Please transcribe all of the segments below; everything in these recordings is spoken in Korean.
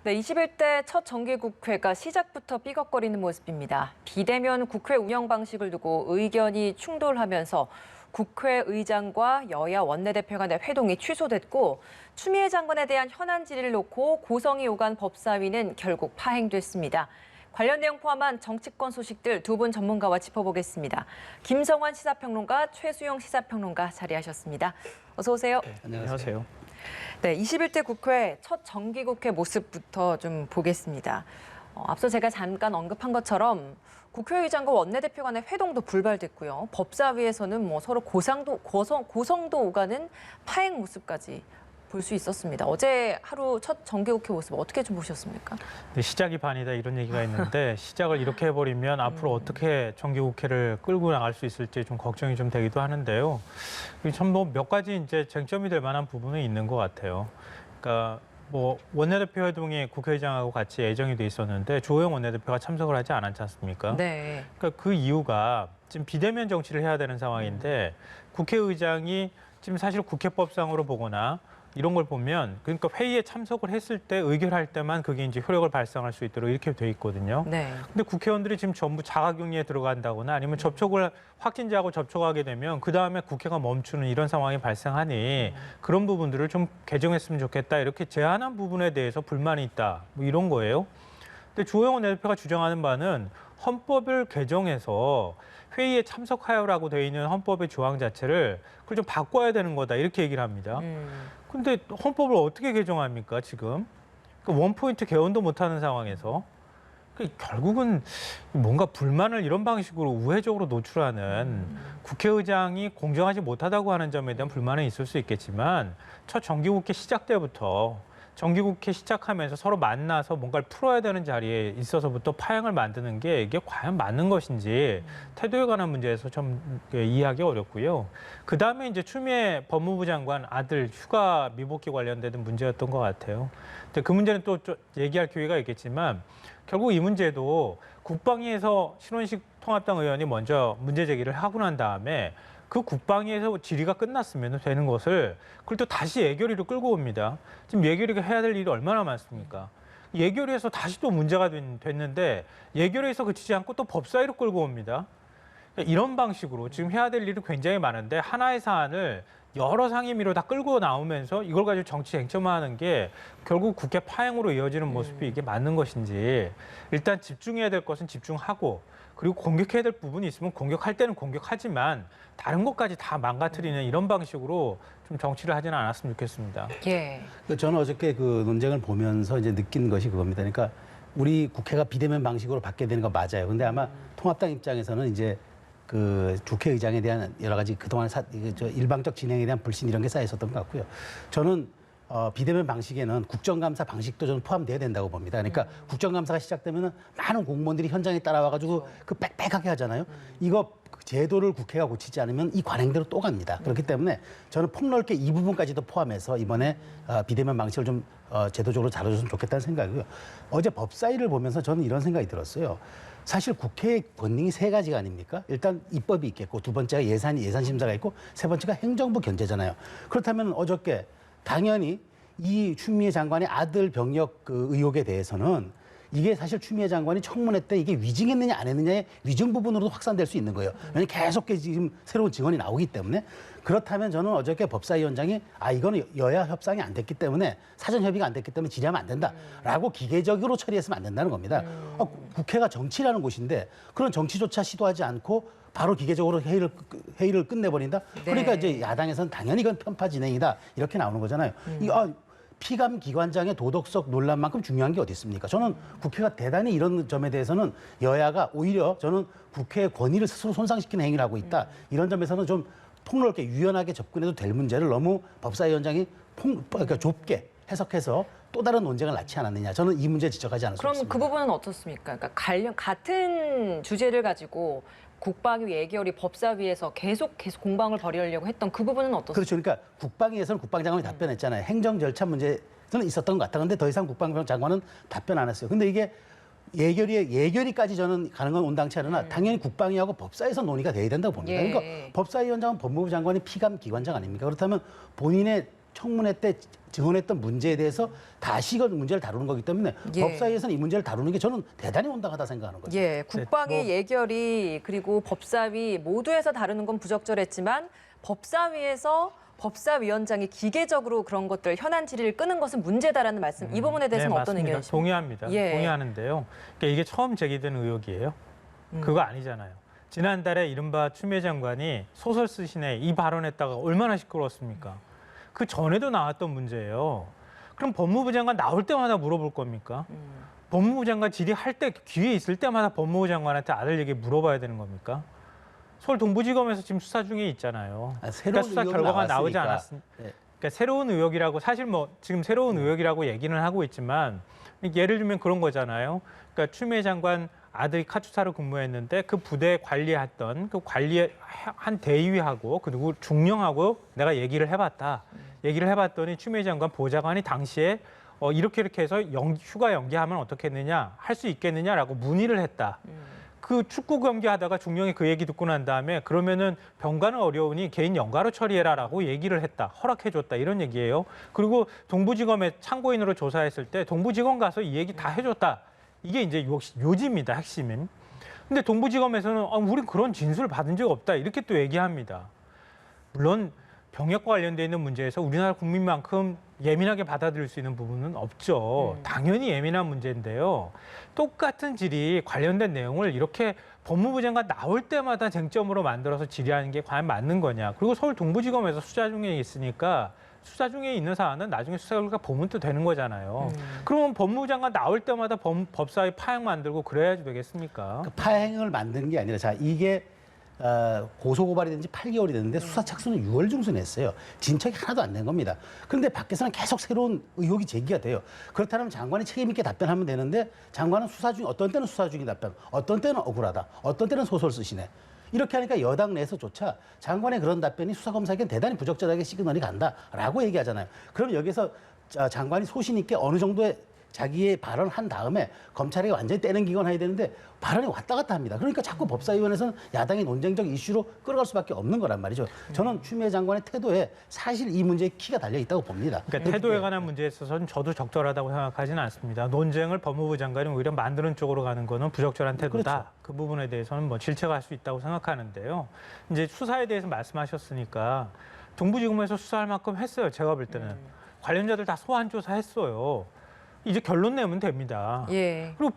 네, 21대 첫 정기국회가 시작부터 삐걱거리는 모습입니다. 비대면 국회 운영 방식을 두고 의견이 충돌하면서 국회의장과 여야 원내대표 간의 회동이 취소됐고 추미애 장관에 대한 현안 질의를 놓고 고성이 오간 법사위는 결국 파행됐습니다. 관련 내용 포함한 정치권 소식들 두 분 전문가와 짚어보겠습니다. 김성환 시사평론가, 최수영 시사평론가 자리하셨습니다. 어서 오세요. 네, 안녕하세요. 네, 21대 국회 첫 정기국회 모습부터 좀 보겠습니다. 앞서 제가 잠깐 언급한 것처럼 국회의장과 원내대표 간의 회동도 불발됐고요. 법사위에서는 서로 고성도 오가는 파행 모습까지 볼 수 있었습니다. 어제 하루 첫 정기국회 모습 어떻게 좀 보셨습니까? 네, 시작이 반이다 이런 얘기가 있는데 시작을 이렇게 해버리면 앞으로 어떻게 정기국회를 끌고 나갈 수 있을지 좀 걱정이 좀 되기도 하는데요. 참 몇 가지 이제 쟁점이 될 만한 부분은 있는 것 같아요. 그러니까 원내대표 회동이 국회의장하고 같이 예정이 돼 있었는데 주호영 원내대표가 참석을 하지 않았지 않습니까? 네. 그러니까 그 이유가 지금 비대면 정치를 해야 되는 상황인데 국회의장이 지금 사실 국회법상으로 보거나 이런 걸 보면 그러니까 회의에 참석을 했을 때 의결할 때만 그게 이제 효력을 발생할 수 있도록 이렇게 돼 있거든요. 네. 근데 국회의원들이 지금 전부 자가격리에 들어간다거나 아니면 확진자하고 접촉하게 되면 그 다음에 국회가 멈추는 이런 상황이 발생하니 그런 부분들을 좀 개정했으면 좋겠다 이렇게 제안한 부분에 대해서 불만이 있다 이런 거예요. 근데 주호영 원내대표가 주장하는 바는 헌법을 개정해서 회의에 참석하여라고 되어 있는 헌법의 조항 자체를 그걸 좀 바꿔야 되는 거다 이렇게 얘기를 합니다. 근데 헌법을 어떻게 개정합니까 지금? 원포인트 개헌도 못하는 상황에서 결국은 뭔가 불만을 이런 방식으로 우회적으로 노출하는 국회의장이 공정하지 못하다고 하는 점에 대한 불만은 있을 수 있겠지만 첫 정기국회 시작 때부터 정기국회 시작하면서 서로 만나서 뭔가를 풀어야 되는 자리에 있어서부터 파행을 만드는 게 이게 과연 맞는 것인지 태도에 관한 문제에서 좀 이해하기 어렵고요. 그다음에 이제 추미애 법무부 장관 아들 휴가 미복귀 관련된 문제였던 것 같아요. 근데 그 문제는 또 얘기할 기회가 있겠지만 결국 이 문제도 국방위에서 신원식 통합당 의원이 먼저 문제 제기를 하고 난 다음에 그 국방위에서 질의가 끝났으면 되는 것을 그걸 또 다시 예결위로 끌고 옵니다. 지금 예결위가 해야 될 일이 얼마나 많습니까? 예결위에서 다시 또 문제가 됐는데 예결위에서 그치지 않고 또 법사위로 끌고 옵니다. 이런 방식으로 지금 해야 될 일이 굉장히 많은데 하나의 사안을 여러 상임위로 다 끌고 나오면서 이걸 가지고 정치 쟁점화하는 게 결국 국회 파행으로 이어지는 모습이 이게 맞는 것인지 일단 집중해야 될 것은 집중하고 그리고 공격해야 될 부분이 있으면 공격할 때는 공격하지만 다른 것까지 다 망가뜨리는 이런 방식으로 좀 정치를 하지는 않았으면 좋겠습니다. 예. 저는 어저께 그 논쟁을 보면서 이제 느낀 것이 그겁니다. 그러니까 우리 국회가 비대면 방식으로 받게 되는 거 맞아요. 근데 아마 통합당 입장에서는 이제 그 국회의장에 대한 여러 가지 그동안 일방적 진행에 대한 불신 이런 게 쌓여 있었던 것 같고요. 저는 비대면 방식에는 국정감사 방식도 저는 포함돼야 된다고 봅니다. 그러니까 국정감사가 시작되면은 많은 공무원들이 현장에 따라와가지고 그 빽빽하게 하잖아요. 이거 제도를 국회가 고치지 않으면 이 관행대로 또 갑니다. 그렇기 때문에 저는 폭넓게 이 부분까지도 포함해서 이번에 비대면 방식을 좀 제도적으로 다뤄줬으면 좋겠다는 생각이고요. 어제 법사위를 보면서 저는 이런 생각이 들었어요. 사실 국회의 권능이 세 가지가 아닙니까? 일단 입법이 있겠고 두 번째가 예산심사가 있고 세 번째가 행정부 견제잖아요. 그렇다면 어저께 당연히 이 추미애 장관의 아들 병역 그 의혹에 대해서는 이게 사실 추미애 장관이 청문회 때 이게 위증했느냐 안 했느냐의 위증 부분으로도 확산될 수 있는 거예요. 왜냐하면 계속 지금 새로운 증언이 나오기 때문에 그렇다면 저는 어저께 법사위원장이 이거는 여야 협상이 안 됐기 때문에 사전 협의가 안 됐기 때문에 질의하면 안 된다라고 기계적으로 처리했으면 안 된다는 겁니다. 국회가 정치라는 곳인데 그런 정치조차 시도하지 않고 바로 기계적으로 회의를 끝내버린다. 그러니까 이제 야당에서는 당연히 이건 편파 진행이다 이렇게 나오는 거잖아요. 피감 기관장의 도덕적 논란만큼 중요한 게 어디 있습니까? 저는 국회가 대단히 이런 점에 대해서는 여야가 오히려 저는 국회의 권위를 스스로 손상시키는 행위를 하고 있다. 이런 점에서는 좀 폭넓게 유연하게 접근해도 될 문제를 너무 법사위원장이 그러니까 좁게 해석해서 또 다른 논쟁을 낳지 않았느냐. 저는 이 문제에 지적하지 않을 수 없습니다. 그럼 그 부분은 어떻습니까? 그러니까 같은 주제를 가지고 국방위 예결위 법사위에서 계속 공방을 벌이려고 했던 그 부분은 어떻습니까? 그렇죠. 그러니까 국방위에서는 국방장관이 답변했잖아요. 행정 절차 문제는 있었던 것 같다. 근데 더 이상 국방장관은 답변 안 했어요. 근데 이게 예결위까지 저는 가는 건 온당치 않으나 당연히 국방위하고 법사위에서 논의가 돼야 된다고 봅니다. 그러니까 법사위원장은 법무부 장관이 피감 기관장 아닙니까? 그렇다면 본인의 청문회 때 증언했던 문제에 대해서 다시 이걸 문제를 다루는 거기 때문에 예. 법사위에서는 이 문제를 다루는 게 저는 대단히 온당하다 생각하는 거죠. 예, 국방위 뭐- 예결위 그리고 법사위 모두에서 다루는 건 부적절했지만 법사위에서 법사위원장이 기계적으로 그런 것들 현안 질의를 끄는 것은 문제다라는 말씀. 이 부분에 대해서는 네, 어떤 맞습니다. 의견이십니까? 동의합니다. 예. 동의하는데요. 그러니까 이게 처음 제기된 의혹이에요. 그거 아니잖아요. 지난달에 이른바 추미애 장관이 소설 쓰시네 이 발언했다가 얼마나 시끄러웠습니까? 그 전에도 나왔던 문제예요. 그럼 법무부 장관 나올 때마다 물어볼 겁니까? 법무부 장관 질의할 때 기회 있을 때마다 법무부 장관한테 아들 얘기 물어봐야 되는 겁니까? 서울 동부지검에서 지금 수사 중에 있잖아요. 새로운 수사 의혹이 결과가 나오지 나왔으니까. 않았습니까? 네. 그러니까 새로운 의혹이라고 사실 뭐 지금 새로운 의혹이라고 얘기는 하고 있지만 예를 들면 그런 거잖아요. 그러니까 추미애 장관 아들이 카투사로 근무했는데 그 부대 관리했던 그 관리한 대위하고 그리고 중령하고 내가 얘기를 해봤다. 얘기를 해봤더니 추미애 장관 보좌관이 당시에 이렇게 해서 휴가 연기하면 어떻겠느냐, 할 수 있겠느냐라고 문의를 했다. 그 축구 경기하다가 중령이 그 얘기 듣고 난 다음에 그러면은 병가는 어려우니 개인 연가로 처리해라라고 얘기를 했다. 허락해줬다. 이런 얘기예요. 그리고 동부지검에 참고인으로 조사했을 때 동부지검 가서 이 얘기 다 해줬다. 이게 이제 요지입니다. 핵심은. 근데 동부지검에서는 우린 그런 진술을 받은 적 없다. 이렇게 또 얘기합니다. 물론 병역과 관련돼 있는 문제에서 우리나라 국민만큼 예민하게 받아들일 수 있는 부분은 없죠. 당연히 예민한 문제인데요. 똑같은 질의 관련된 내용을 이렇게 법무부 장관 나올 때마다 쟁점으로 만들어서 질의하는 게 과연 맞는 거냐. 그리고 서울 동부지검에서 수사 중에 있으니까 수사 중에 있는 사안은 나중에 수사 결과 보면 또 되는 거잖아요. 그러면 법무부 장관 나올 때마다 법사위 파행 만들고 그래야지 되겠습니까? 그 파행을 만드는 게 아니라 자 이게 고소 고발이 된 지 8개월이 됐는데 수사 착수는 6월 중순에 했어요. 진척이 하나도 안 된 겁니다. 그런데 밖에서는 계속 새로운 의혹이 제기가 돼요. 그렇다면 장관이 책임 있게 답변하면 되는데 장관은 수사 중 어떤 때는 수사 중인 답변, 어떤 때는 억울하다, 어떤 때는 소설 쓰시네. 이렇게 하니까 여당 내에서조차 장관의 그런 답변이 수사검사에겐 대단히 부적절하게 시그널이 간다라고 얘기하잖아요. 그럼 여기서 장관이 소신 있게 어느 정도의 자기의 발언을 한 다음에 검찰에게 완전히 떼는 해야 되는데 발언이 왔다 갔다 합니다. 그러니까 자꾸 법사위원회에서는 야당의 논쟁적 이슈로 끌어갈 수밖에 없는 거란 말이죠. 저는 추미애 장관의 태도에 사실 이 문제에 키가 달려 있다고 봅니다. 그러니까 태도에 관한 문제에 있어서는 저도 적절하다고 생각하지는 않습니다. 논쟁을 법무부 장관이 오히려 만드는 쪽으로 가는 거는 부적절한 태도다. 그렇죠. 그 부분에 대해서는 뭐 질책할 수 있다고 생각하는데요. 이제 수사에 대해서 말씀하셨으니까 동부지검에서 수사할 만큼 했어요. 제가 볼 때는. 관련자들 다 소환 조사했어요. 이제 결론 내면 됩니다. 예. 그리고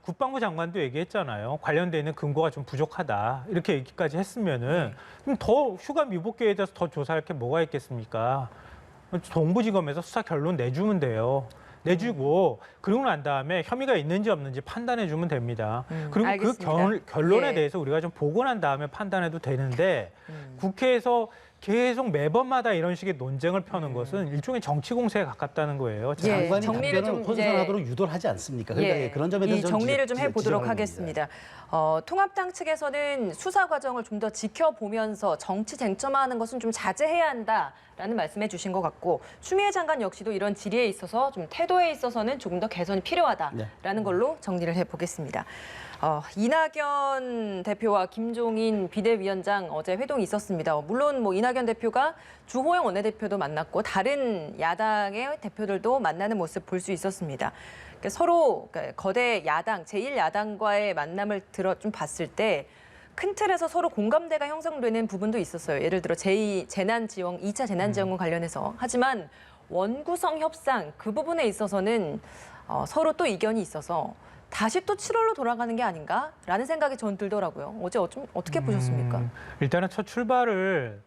국방부 장관도 얘기했잖아요. 관련돼 있는 근거가 좀 부족하다. 이렇게 얘기까지 했으면은 그럼 더 휴가 미복귀에 대해서 더 조사할 게 뭐가 있겠습니까? 동부지검에서 수사 결론 내주면 돼요. 내주고 그러고 난 다음에 혐의가 있는지 없는지 판단해 주면 됩니다. 그리고 알겠습니다. 그 결론에 예. 대해서 우리가 좀 보고 난 다음에 판단해도 되는데 국회에서 계속 매번마다 이런 식의 논쟁을 펴는 것은 일종의 정치 공세에 가깝다는 거예요. 예, 장관이 정리를 답변을 좀 혼선하도록 유도를 하지 않습니까? 그러니까 예, 그런 점에 대해서 이 저는 정리를 좀 해보도록 지적하는 하겠습니다. 통합당 측에서는 수사 과정을 좀 더 지켜보면서 정치 쟁점화하는 것은 좀 자제해야 한다라는 말씀해 주신 것 같고 추미애 장관 역시도 이런 질의에 있어서 좀 태도에 있어서는 조금 더 개선이 필요하다라는 걸로 정리를 해보겠습니다. 이낙연 대표와 김종인 비대위원장 어제 회동이 있었습니다. 물론 뭐 이낙연 대표가 주호영 원내대표도 만났고 다른 야당의 대표들도 만나는 모습 볼 수 있었습니다. 그러니까 서로 거대 야당, 제1야당과의 만남을 좀 봤을 때 큰 틀에서 서로 공감대가 형성되는 부분도 있었어요. 예를 들어 재난지원, 2차 재난지원금 관련해서. 하지만 원구성 협상 그 부분에 있어서는 서로 또 이견이 있어서 다시 또 7월로 돌아가는 게 아닌가라는 생각이 전 들더라고요. 어제 어떻게 보셨습니까? 일단은 첫 출발을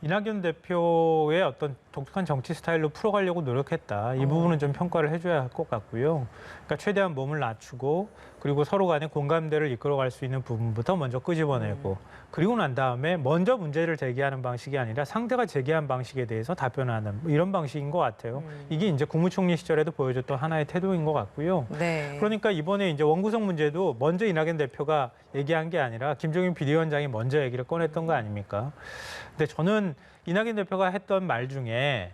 이낙연 대표의 어떤 독특한 정치 스타일로 풀어가려고 노력했다. 이 부분은 좀 평가를 해줘야 할 것 같고요. 그러니까 최대한 몸을 낮추고 그리고 서로 간의 공감대를 이끌어갈 수 있는 부분부터 먼저 끄집어내고 그리고 난 다음에 먼저 문제를 제기하는 방식이 아니라 상대가 제기한 방식에 대해서 답변하는 뭐 이런 방식인 것 같아요. 이게 이제 국무총리 시절에도 보여줬던 하나의 태도인 것 같고요. 네. 그러니까 이번에 이제 원구성 문제도 먼저 이낙연 대표가 얘기한 게 아니라 김종인 비대위원장이 먼저 얘기를 꺼냈던 거 아닙니까? 근데 저는 이낙연 대표가 했던 말 중에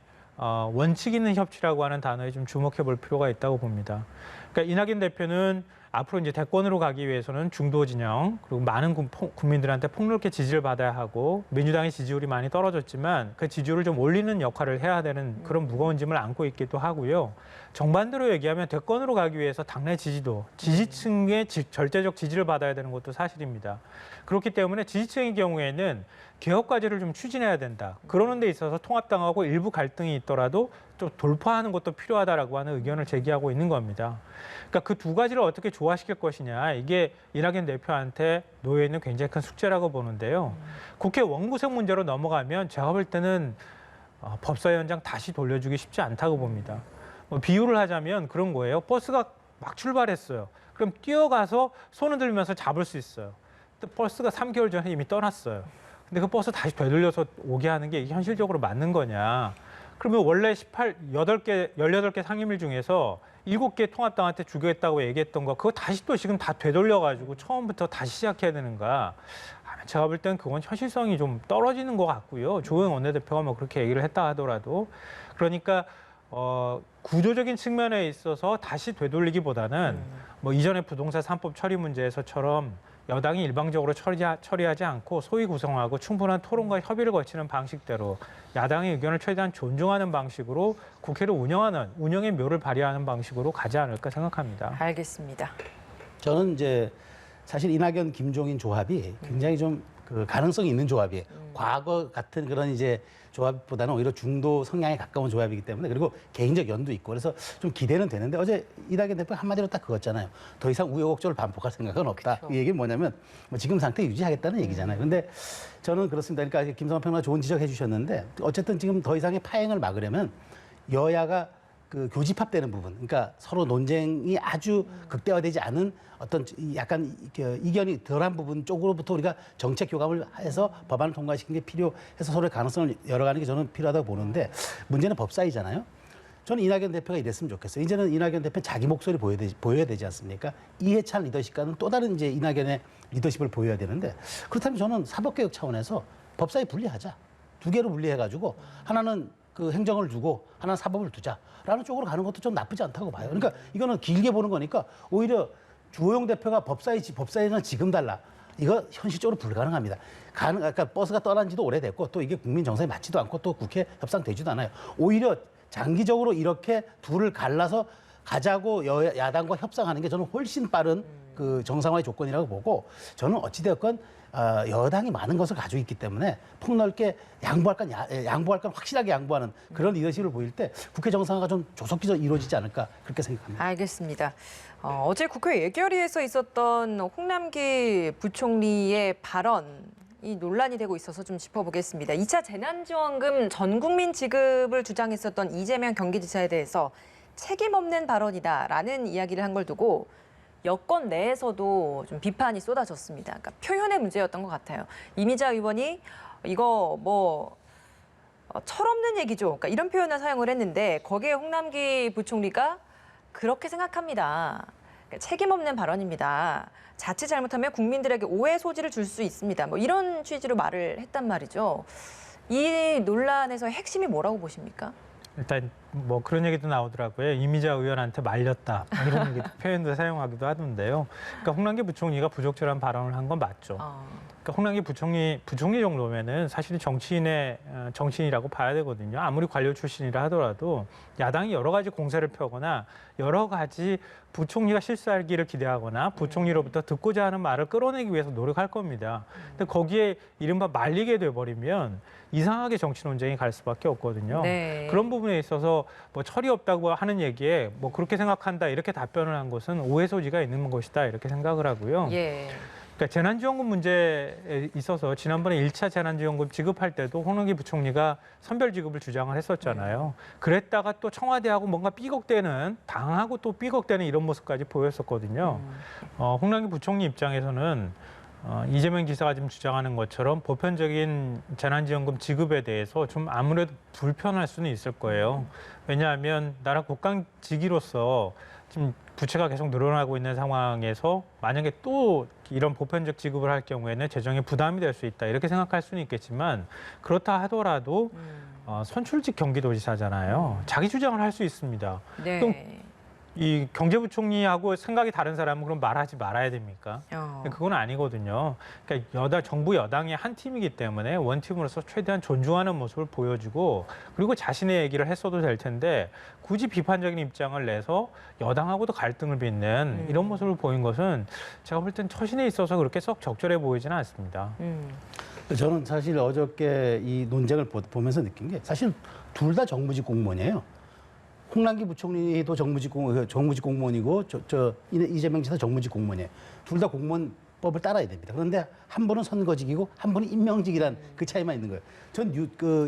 원칙 있는 협치라고 하는 단어에 좀 주목해 볼 필요가 있다고 봅니다. 그러니까 이낙연 대표는 앞으로 이제 대권으로 가기 위해서는 중도 진영 그리고 많은 국민들한테 폭넓게 지지를 받아야 하고 민주당의 지지율이 많이 떨어졌지만 그 지지율을 좀 올리는 역할을 해야 되는 그런 무거운 짐을 안고 있기도 하고요. 정반대로 얘기하면 대권으로 가기 위해서 당내 지지도, 지지층의 절대적 지지를 받아야 되는 것도 사실입니다. 그렇기 때문에 지지층의 경우에는 개혁 과제를 좀 추진해야 된다. 그러는 데 있어서 통합당하고 일부 갈등이 있더라도 좀 돌파하는 것도 필요하다라고 하는 의견을 제기하고 있는 겁니다. 그러니까 그 두 가지를 어떻게 조화시킬 것이냐. 이게 이낙연 대표한테 놓여 있는 굉장히 큰 숙제라고 보는데요. 국회 원구성 문제로 넘어가면 제가 볼 때는 법사위원장 다시 돌려주기 쉽지 않다고 봅니다. 비유를 하자면 그런 거예요. 버스가 막 출발했어요. 그럼 뛰어가서 손을 들면서 잡을 수 있어요. 근데 버스가 3개월 전에 이미 떠났어요. 근데 그 버스 다시 되돌려서 오게 하는 게 이게 현실적으로 맞는 거냐. 그러면 원래 18개 상임위 중에서 7개 통합당한테 주겠다고 얘기했던 거 그거 다시 또 지금 다 되돌려가지고 처음부터 다시 시작해야 되는가. 제가 볼 땐 그건 현실성이 좀 떨어지는 것 같고요. 조영 원내대표가 뭐 그렇게 얘기를 했다 하더라도. 그러니까 구조적인 측면에 있어서 다시 되돌리기보다는 뭐 이전에 부동산 3법 처리 문제에서처럼 여당이 일방적으로 처리하지 않고 소위 구성하고 충분한 토론과 협의를 거치는 방식대로 야당의 의견을 최대한 존중하는 방식으로 국회를 운영의 묘를 발휘하는 방식으로 가지 않을까 생각합니다. 알겠습니다. 저는 이제 사실 이낙연, 김종인 조합이 굉장히 좀 그 가능성이 있는 조합이에요. 과거 같은 그런 이제 조합보다는 오히려 중도 성향에 가까운 조합이기 때문에 그리고 개인적 연도 있고 그래서 좀 기대는 되는데 어제 이낙연 대표 한마디로 딱 그거잖아요. 더 이상 우여곡절을 반복할 생각은 없다. 그렇죠. 이 얘기는 뭐냐면 뭐 지금 상태 유지하겠다는 얘기잖아요. 근데 저는 그렇습니다. 그러니까 김성환 평론가 좋은 지적해 주셨는데 어쨌든 지금 더 이상의 파행을 막으려면 여야가 그 교집합되는 부분, 그러니까 서로 논쟁이 아주 극대화되지 않은 어떤 약간 이견이 덜한 부분 쪽으로부터 우리가 정책 교감을 해서 법안을 통과시키는 게 필요해서 서로의 가능성을 열어가는 게 저는 필요하다고 보는데 문제는 법사위잖아요. 저는 이낙연 대표가 이랬으면 좋겠어요. 이제는 이낙연 대표는 자기 목소리 보여야 되지 않습니까? 이해찬 리더십과는 또 다른 이제 이낙연의 리더십을 보여야 되는데 그렇다면 저는 사법개혁 차원에서 법사위 분리하자. 2개로 분리해가지고 하나는 그 행정을 두고 하나는 사법을 두자라는 쪽으로 가는 것도 좀 나쁘지 않다고 봐요. 그러니까 이거는 길게 보는 거니까 오히려 주호영 대표가 법사위는 지금 달라. 이거 현실적으로 불가능합니다. 그러니까 버스가 떠난 지도 오래됐고 또 이게 국민 정서에 맞지도 않고 또 국회 협상되지도 않아요. 오히려 장기적으로 이렇게 둘을 갈라서 가자고 야당과 협상하는 게 저는 훨씬 빠른 그 정상화의 조건이라고 보고 저는 어찌되었건 여당이 많은 것을 가지고 있기 때문에 폭넓게 양보할 건 확실하게 양보하는 그런 리더십을 보일 때 국회 정상화가 좀 조속히 이루어지지 않을까 그렇게 생각합니다. 알겠습니다. 어제 국회 예결위에서 있었던 홍남기 부총리의 발언이 논란이 되고 있어서 좀 짚어보겠습니다. 2차 재난지원금 전 국민 지급을 주장했었던 이재명 경기지사에 대해서 책임 없는 발언이다라는 이야기를 한 걸 두고 여권 내에서도 좀 비판이 쏟아졌습니다. 그러니까 표현의 문제였던 것 같아요. 이미자 의원이 이거 뭐 철없는 얘기죠. 그러니까 이런 표현을 사용을 했는데 거기에 홍남기 부총리가 그렇게 생각합니다. 그러니까 책임 없는 발언입니다. 자칫 잘못하면 국민들에게 오해 소지를 줄 수 있습니다. 뭐 이런 취지로 말을 했단 말이죠. 이 논란에서의 핵심이 뭐라고 보십니까? 일단 뭐 그런 얘기도 나오더라고요. 이미자 의원한테 말렸다 이런 얘기, 표현도 사용하기도 하던데요. 그러니까 홍남기 부총리가 부적절한 발언을 한 건 맞죠. 그러니까 홍남기 부총리 정도면은 사실 정치인이라고 봐야 되거든요. 아무리 관료 출신이라 하더라도 야당이 여러 가지 공세를 펴거나 여러 가지 부총리가 실수하기를 기대하거나 부총리로부터 듣고자 하는 말을 끌어내기 위해서 노력할 겁니다. 근데 거기에 이른바 말리게 돼버리면 이상하게 정치 논쟁이 갈 수밖에 없거든요. 네. 그런 부분에 있어서 뭐 철이 없다고 하는 얘기에 뭐 그렇게 생각한다 이렇게 답변을 한 것은 오해 소지가 있는 것이다 이렇게 생각을 하고요. 예. 그러니까 재난지원금 문제에 있어서 지난번에 1차 재난지원금 지급할 때도 홍남기 부총리가 선별 지급을 주장을 했었잖아요. 그랬다가 또 청와대하고 뭔가 당하고 또 삐걱대는 이런 모습까지 보였었거든요. 홍남기 부총리 입장에서는 이재명 지사가 지금 주장하는 것처럼 보편적인 재난지원금 지급에 대해서 좀 아무래도 불편할 수는 있을 거예요. 왜냐하면 나라 국강지기로서 지금 부채가 계속 늘어나고 있는 상황에서 만약에 또 이런 보편적 지급을 할 경우에는 재정에 부담이 될 수 있다 이렇게 생각할 수는 있겠지만 그렇다 하더라도 선출직 경기도지사잖아요. 자기 주장을 할 수 있습니다. 네. 그럼 이 경제부총리하고 생각이 다른 사람은 그럼 말하지 말아야 됩니까? 그건 아니거든요. 그러니까 정부 여당이 한 팀이기 때문에 원팀으로서 최대한 존중하는 모습을 보여주고 그리고 자신의 얘기를 했어도 될 텐데 굳이 비판적인 입장을 내서 여당하고도 갈등을 빚는 이런 모습을 보인 것은 제가 볼 땐 처신에 있어서 그렇게 썩 적절해 보이지는 않습니다. 저는 사실 어저께 이 논쟁을 보면서 느낀 게 사실 둘 다 정부직 공무원이에요. 홍남기 부총리도 정무직 공무원이고 이재명 지사 정무직 공무원이에요. 둘 다 공무원법을 따라야 됩니다. 그런데 한 분은 선거직이고 한 분은 임명직이란 그 차이만 있는 거예요. 전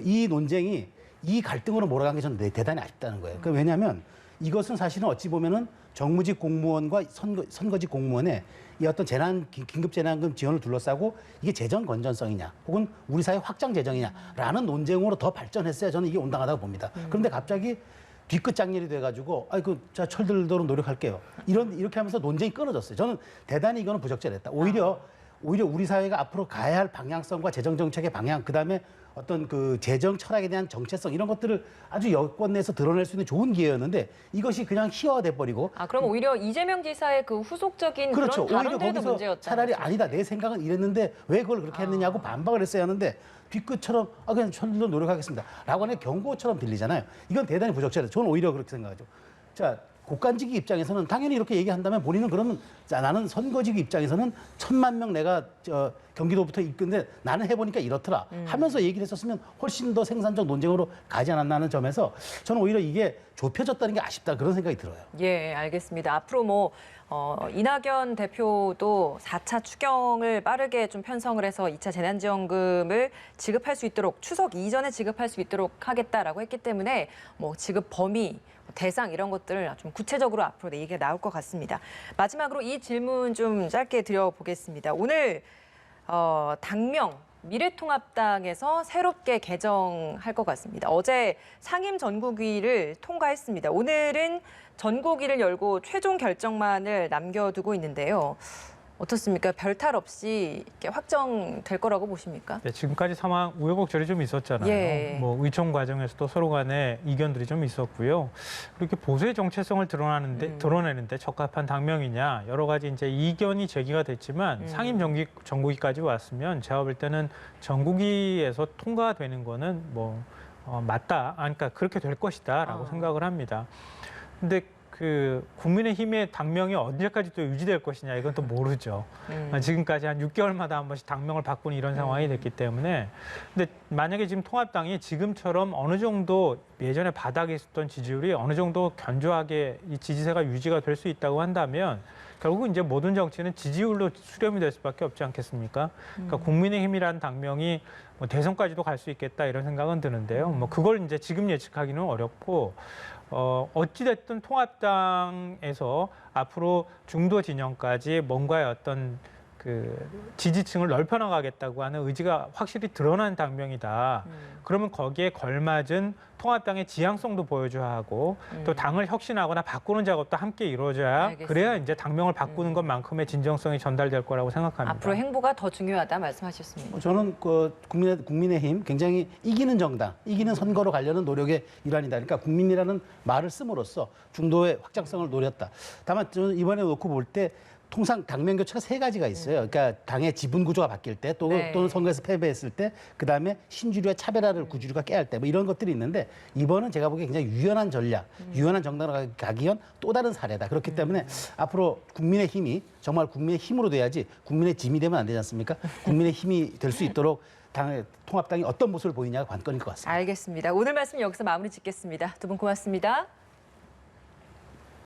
이 논쟁이 이 갈등으로 몰아간 게 저는 대단히 아쉽다는 거예요. 왜냐하면 이것은 사실은 어찌 보면은 정무직 공무원과 선거직 공무원의 이 어떤 긴급재난금 지원을 둘러싸고 이게 재정 건전성이냐 혹은 우리 사회 확장 재정이냐라는 논쟁으로 더 발전했어야 저는 이게 온당하다고 봅니다. 그런데 갑자기 뒤끝 장렬이 돼가지고 자 철들도록 노력할게요. 이렇게 하면서 논쟁이 끊어졌어요. 저는 대단히 이거는 부적절했다. 오히려 우리 사회가 앞으로 가야 할 방향성과 재정 정책의 방향, 그다음에 어떤 그 재정 철학에 대한 정체성 이런 것들을 아주 여권 내에서 드러낼 수 있는 좋은 기회였는데 이것이 그냥 희화돼 버리고. 그럼 오히려 이재명 지사의 그 후속적인 그렇죠. 그런 오히려 발언들도 거기서 문제였다. 차라리 아니다. 내 생각은 이랬는데 왜 그걸 그렇게 했느냐고 반박을 했어야 하는데 뒤끝처럼 그냥 철들도 노력하겠습니다. 라고 하는 경고처럼 들리잖아요. 이건 대단히 부적절해요. 저는 오히려 그렇게 생각하죠. 자, 국간직위 입장에서는 당연히 이렇게 얘기한다면 본인은 그러면 나는 선거직 입장에서는 1,000만 명 내가 경기도부터 이끄는데 나는 해보니까 이렇더라 하면서 얘기를 했었으면 훨씬 더 생산적 논쟁으로 가지 않았나 하는 점에서 저는 오히려 이게 좁혀졌다는 게 아쉽다 그런 생각이 들어요. 예, 알겠습니다. 앞으로 이낙연 대표도 4차 추경을 빠르게 좀 편성을 해서 2차 재난지원금을 지급할 수 있도록 추석 이전에 지급할 수 있도록 하겠다라고 했기 때문에 지급 범위 대상 이런 것들을 좀 구체적으로 앞으로 얘기가 나올 것 같습니다. 마지막으로 이 질문 좀 짧게 드려보겠습니다. 오늘 당명 미래통합당에서 새롭게 개정할 것 같습니다. 어제 상임 전국위를 통과했습니다. 오늘은 전국위를 열고 최종 결정만을 남겨두고 있는데요. 어떻습니까? 별탈 없이 이렇게 확정될 거라고 보십니까? 네, 지금까지 상황 우여곡절이 좀 있었잖아요. 예. 의총 과정에서도 서로 간에 이견들이 좀 있었고요. 그렇게 보수의 정체성을 드러내는데 적합한 당명이냐 여러 가지 이제 이견이 제기가 됐지만 상임 전국위까지 왔으면 제가 볼 때는 전국위에서 통과되는 거는 맞다. 그러니까 그렇게 될 것이다라고 생각을 합니다. 근데 국민의힘의 당명이 언제까지 또 유지될 것이냐 이건 또 모르죠. 지금까지 한 6개월마다 한 번씩 당명을 바꾸는 이런 상황이 됐기 때문에 근데 만약에 지금 통합당이 지금처럼 어느 정도 예전에 바닥에 있었던 지지율이 어느 정도 견조하게 이 지지세가 유지가 될 수 있다고 한다면 결국 이제 모든 정치는 지지율로 수렴이 될 수밖에 없지 않겠습니까? 그러니까 국민의힘이라는 당명이 대선까지도 갈 수 있겠다 이런 생각은 드는데요. 그걸 이제 지금 예측하기는 어렵고 어찌됐든 통합당에서 앞으로 중도 진영까지 뭔가의 어떤 지지층을 넓혀나가겠다고 하는 의지가 확실히 드러난 당명이다. 그러면 거기에 걸맞은 통합당의 지향성도 보여줘야 하고 또 당을 혁신하거나 바꾸는 작업도 함께 이루어져야 알겠습니다. 그래야 이제 당명을 바꾸는 것만큼의 진정성이 전달될 거라고 생각합니다. 앞으로 행보가 더 중요하다 말씀하셨습니다. 저는 국민의힘 굉장히 이기는 정당, 이기는 선거로 가려는 노력의 일환이다. 그러니까 국민이라는 말을 씀으로써 중도의 확장성을 노렸다. 다만 저는 이번에 놓고 볼 때 통상 당면 교체가 3가지가 있어요. 그러니까 당의 지분 구조가 바뀔 때 또는 선거에서 패배했을 때 그다음에 신주류와 차별화를 구주류가 깨야 할 때 이런 것들이 있는데 이번은 제가 보기에 굉장히 유연한 전략, 유연한 정당으로 가기 위한 또 다른 사례다. 그렇기 때문에 앞으로 국민의 힘이 정말 국민의 힘으로 돼야지 국민의 짐이 되면 안 되지 않습니까? 국민의 힘이 될 수 있도록 통합당이 어떤 모습을 보이냐가 관건일 것 같습니다. 알겠습니다. 오늘 말씀 여기서 마무리 짓겠습니다. 두 분 고맙습니다.